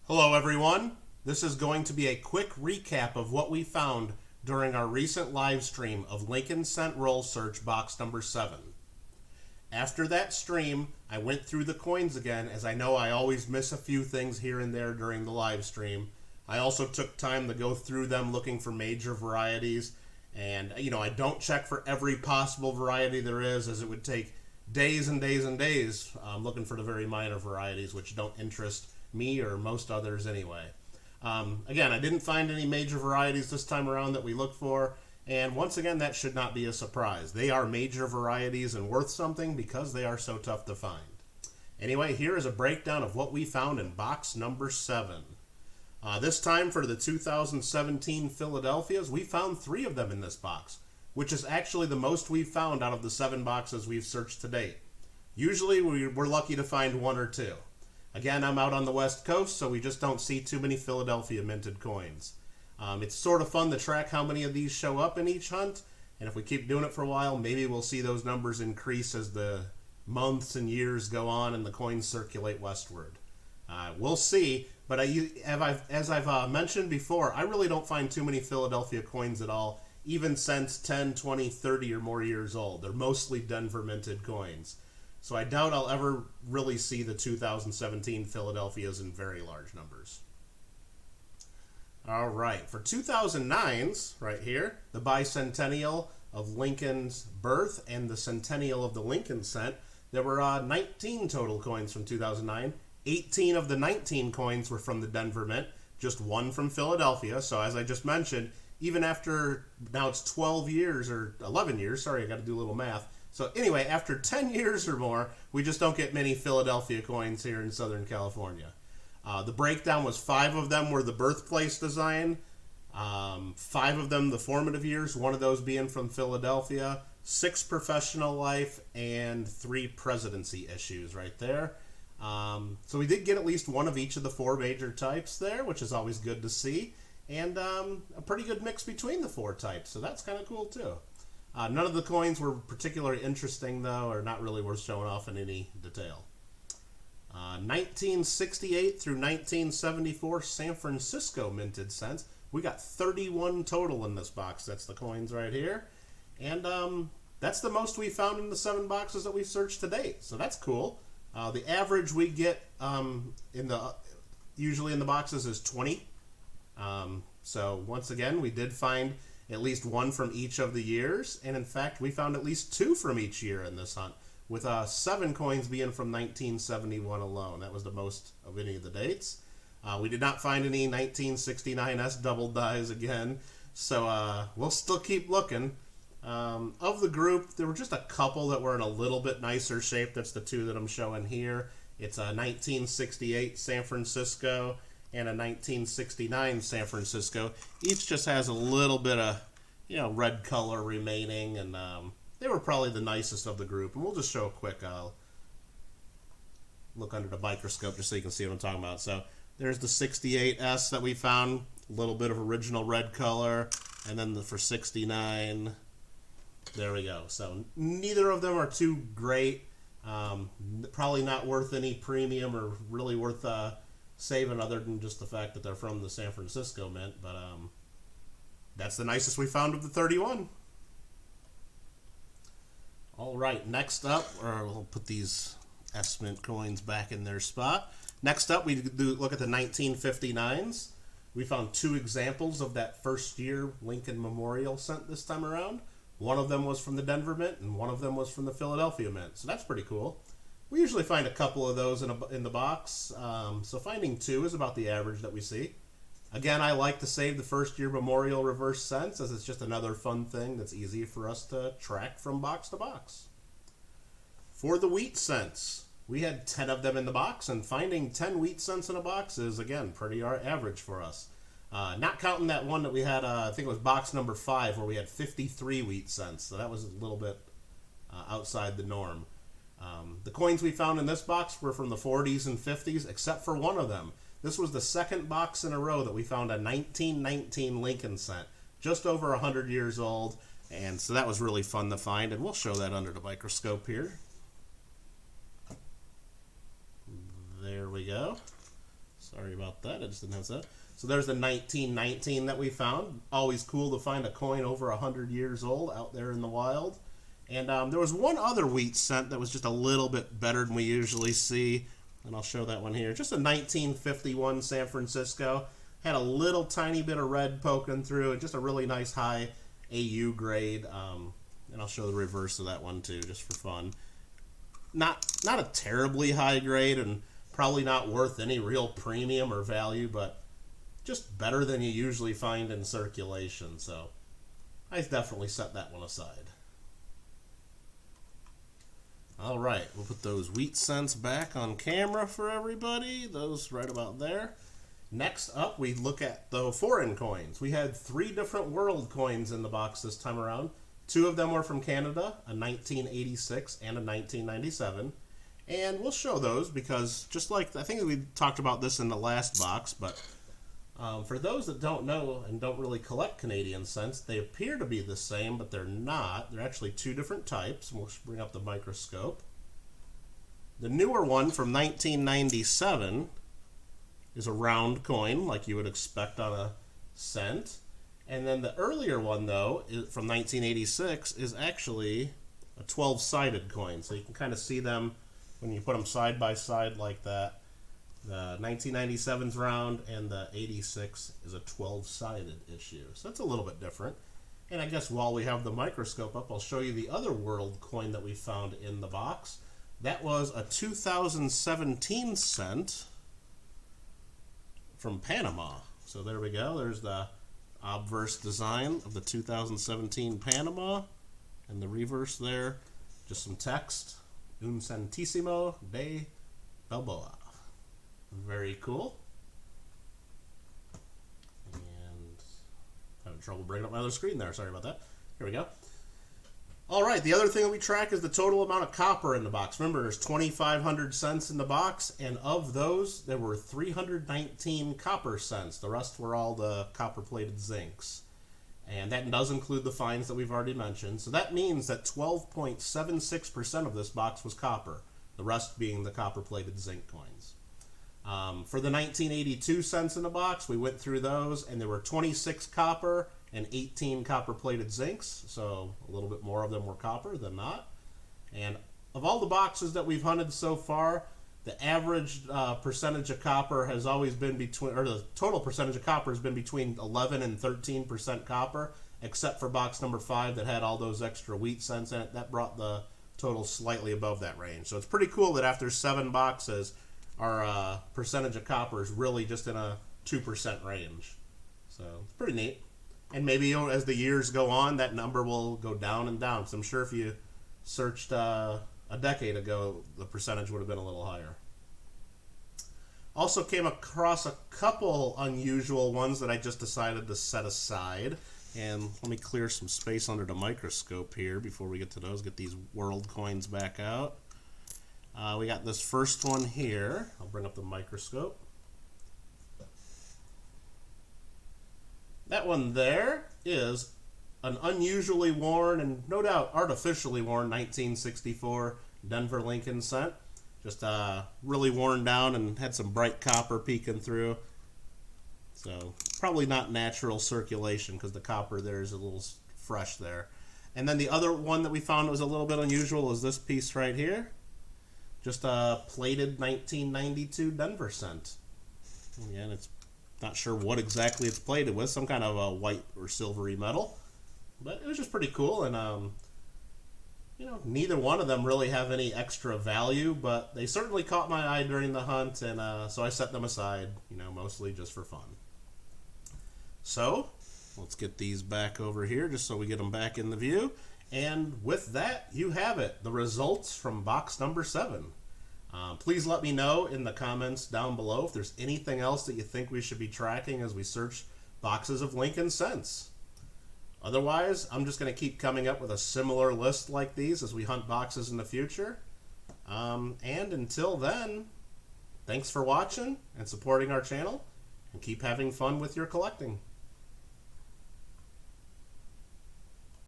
Hello everyone, this is going to be a quick recap of what we found during our recent live stream of Lincoln Cent Roll Search box number 7. After that stream, I went through the coins again, as I know I always miss a few things here and there during the live stream. I also took time to go through them looking for major varieties, and I don't check for every possible variety there is, as it would take days and days and days looking for the very minor varieties which don't interest me or most others anyway. Again, I didn't find any major varieties this time around that we looked for, and once again, that should not be a surprise. They are major varieties and worth something because they are so tough to find. Anyway, here is a breakdown of what we found in box number 7. This time for the 2017 Philadelphias, we found 3 of them in this box, which is actually the most we've found out of the 7 boxes we've searched to date. Usually we're lucky to find 1 or 2. Again, I'm out on the West Coast, so we just don't see too many Philadelphia minted coins. It's sort of fun to track how many of these show up in each hunt, and if we keep doing it for a while, maybe we'll see those numbers increase as the months and years go on and the coins circulate westward. We'll see, but as I've mentioned before, I really don't find too many Philadelphia coins at all, even since 10, 20, 30 or more years old. They're mostly Denver minted coins. So I doubt I'll ever really see the 2017 Philadelphias in very large numbers. All right, for 2009s, right here, the bicentennial of Lincoln's birth and the centennial of the Lincoln Cent, there were 19 total coins from 2009. 18 of the 19 coins were from the Denver Mint, just 1 from Philadelphia. So as I just mentioned, even after, now it's 12 years, or 11 years, sorry, I got to do a little math. So anyway, after 10 years or more, we just don't get many Philadelphia coins here in Southern California. The breakdown was 5 of them were the birthplace design, 5 of them the formative years, 1 of those being from Philadelphia, 6 professional life, and 3 presidency issues right there. So we did get at least 1 of each of the 4 major types there, which is always good to see, and a pretty good mix between the 4 types, so that's kind of cool too. None of the coins were particularly interesting, though, or not really worth showing off in any detail. 1968 through 1974 San Francisco minted cents. We got 31 total in this box. That's the coins right here. And that's the most we found in the 7 boxes that we've searched to date. So that's cool. The average we get usually in the boxes is 20. So once again, we did find at least 1 from each of the years, and in fact we found at least 2 from each year in this hunt, with 7 coins being from 1971 alone. That was the most of any of the dates. We did not find any 1969S double dies again, so we'll still keep looking. Of the group, there were just a couple that were in a little bit nicer shape. That's the 2 that I'm showing here. It's a 1968 San Francisco and a 1969 San Francisco. Each just has a little bit of, red color remaining, and they were probably the nicest of the group. And we'll just show a quick look under the microscope just so you can see what I'm talking about. So there's the 68S that we found, a little bit of original red color, and then for 69, there we go. So neither of them are too great. Probably not worth any premium or really worth saving, other than just the fact that they're from the San Francisco Mint, but that's the nicest we found of the 31. All right, next up, we'll put these S-Mint coins back in their spot. Next up, we do look at the 1959s. We found 2 examples of that first year Lincoln Memorial Cent this time around. 1 of them was from the Denver Mint, and 1 of them was from the Philadelphia Mint, so that's pretty cool. We usually find a couple of those in the box, so finding 2 is about the average that we see. Again, I like to save the first year Memorial reverse cents, as it's just another fun thing that's easy for us to track from box to box. For the wheat cents, we had 10 of them in the box, and finding 10 wheat cents in a box is, again, pretty average for us. Not counting that one that we had, I think it was box number 5, where we had 53 wheat cents, so that was a little bit outside the norm. The coins we found in this box were from the 40s and 50s, except for 1 of them. This was the 2nd box in a row that we found a 1919 Lincoln Cent, just over 100 years old, and so that was really fun to find, and we'll show that under the microscope here. There we go. Sorry about that. I just didn't have that. So there's the 1919 that we found. Always cool to find a coin over 100 years old out there in the wild. And there was one other wheat cent that was just a little bit better than we usually see. And I'll show that one here. Just a 1951 San Francisco. Had a little tiny bit of red poking through. And just a really nice high AU grade. And I'll show the reverse of that one too, just for fun. Not a terribly high grade, and probably not worth any real premium or value, but just better than you usually find in circulation. So I definitely set that one aside. All right, we'll put those wheat cents back on camera for everybody. Those right about there. Next up, we look at the foreign coins. We had 3 different world coins in the box this time around. 2 of them were from Canada, a 1986 and a 1997. And we'll show those because just like, I think we talked about this in the last box, but for those that don't know and don't really collect Canadian cents, they appear to be the same, but they're not. They're actually 2 different types. We'll bring up the microscope. The newer one from 1997 is a round coin like you would expect on a cent. And then the earlier one, though, from 1986, is actually a 12-sided coin. So you can kind of see them when you put them side by side like that. The 1997's round and the 86 is a 12-sided issue. So that's a little bit different. And I guess while we have the microscope up, I'll show you the other world coin that we found in the box. That was a 2017 cent from Panama. So there we go. There's the obverse design of the 2017 Panama, and the reverse there, just some text, Un Centésimo de Balboa. Very cool. And having trouble bringing up my other screen there. Sorry about that. Here we go. All right, the other thing that we track is the total amount of copper in the box. Remember, there's 2,500 cents in the box, and of those, there were 319 copper cents. The rest were all the copper-plated zincs. And that does include the fines that we've already mentioned. So that means that 12.76% of this box was copper, the rest being the copper-plated zinc coins. For the 1982 cents in the box, we went through those, and there were 26 copper and 18 copper-plated zincs, so a little bit more of them were copper than not. And of all the boxes that we've hunted so far, the average percentage of copper has always been between, or the total percentage of copper has been between 11 and 13% copper, except for box number 5 that had all those extra wheat cents in it. That brought the total slightly above that range. So it's pretty cool that after 7 boxes, our percentage of copper is really just in a 2% range. So it's pretty neat. And maybe as the years go on, that number will go down and down. So I'm sure if you searched a decade ago, the percentage would have been a little higher. Also came across a couple unusual ones that I just decided to set aside. And let me clear some space under the microscope here before we get to those. Get these world coins back out. We got this first one here. I'll bring up the microscope. That one there is an unusually worn and no doubt artificially worn 1964 Denver Lincoln cent. Just really worn down and had some bright copper peeking through. So probably not natural circulation because the copper there is a little fresh there. And then the other one that we found that was a little bit unusual is this piece right here. Just a plated 1992 Denver cent. Again, it's not sure what exactly it's plated with, some kind of a white or silvery metal. But it was just pretty cool, and you know, neither one of them really have any extra value, but they certainly caught my eye during the hunt, and so I set them aside, you know, mostly just for fun. So let's get these back over here just so we get them back in the view. And with that, you have it, the results from box number 7. Please let me know in the comments down below if there's anything else that you think we should be tracking as we search boxes of Lincoln cents. Otherwise, I'm just going to keep coming up with a similar list like these as we hunt boxes in the future. And until then, thanks for watching and supporting our channel, and keep having fun with your collecting.